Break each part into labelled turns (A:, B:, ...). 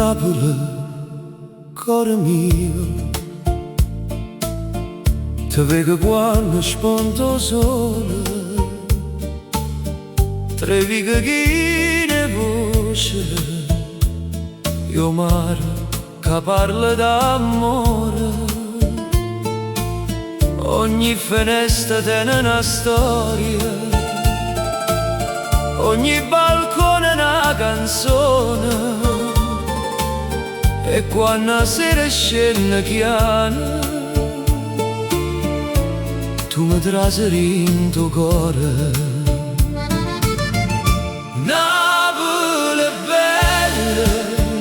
A: Napoli, cuore mio, ti vedo quando spunto sole, trevi che ne voce, io mare che parla d'amore, ogni finestra tiene una storia, ogni balcone è una canzone. E quando la sera scende chiana, tu mi traseri in tuo cuore. Napoli bella,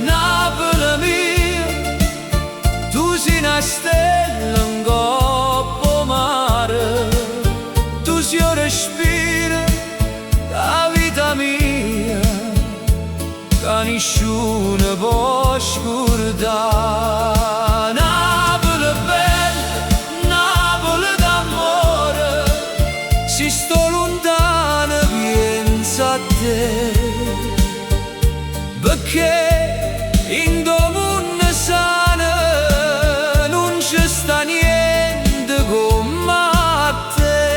A: Napoli mia, tu sei una stella in coppa mare, tu sei un respiro, la vita mia, che nessuno può scordare. Napoli bella, Napoli d'amore, se sto lontano penso a te, perché in domani sana non ci sta niente come a te.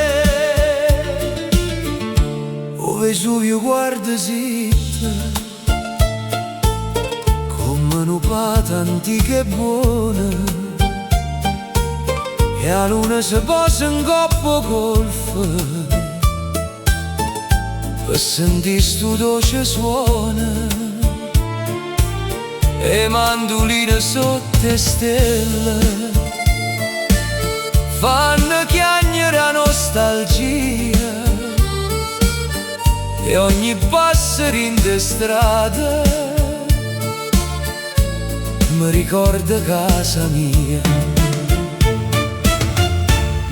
A: O Vesuvio guarda zitto, una pata antica e buona, e la luna si posa in coppa golfa per sentire sto dolce suono, e mandoline sotto le stelle fanno chiagnere la nostalgia, e ogni passerino di strada mi ricorda casa mia.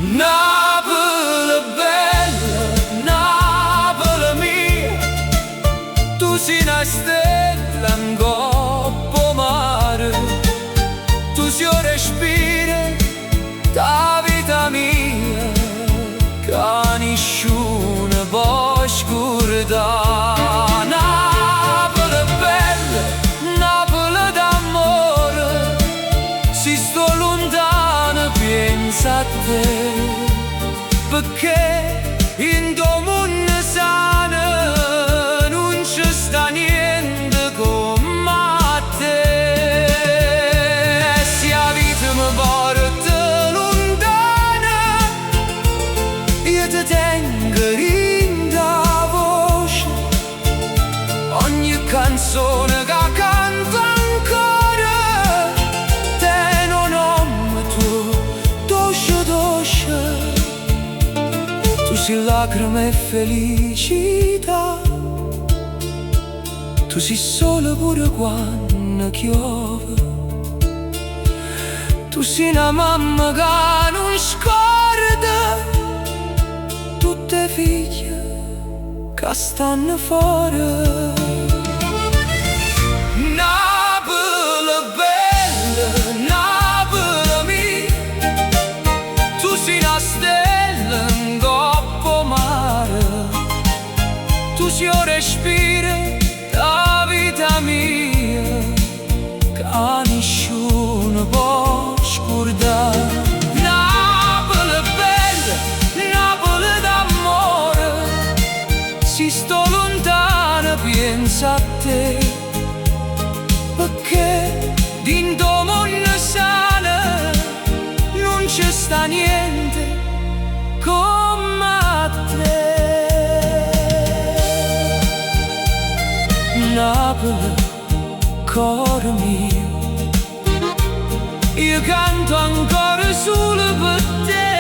A: Napoli bella, Napoli mia, tu sei una stella in coppa mare, tu sei un respiro da vita mia, che nessuno può scordare. A te, perché in domani sana non ci sta niente come a te. E se la vita mi porta lontana, io ti tengo in la voce, ogni canzone che canto ancora te non ho tu. Tu sei lacrime e felicità, tu sei sole pure quando piove, tu sei una mamma che non scorda tutte le figlie che stanno fuori. Tu sei un respiro da vita mia, che nessuno può scordare. Napoli bella, Napoli d'amore, se sto lontano penso a te, perché din domani sana non ci sta niente come a te. Napoli, cuore mio, io canto ancora solo per te.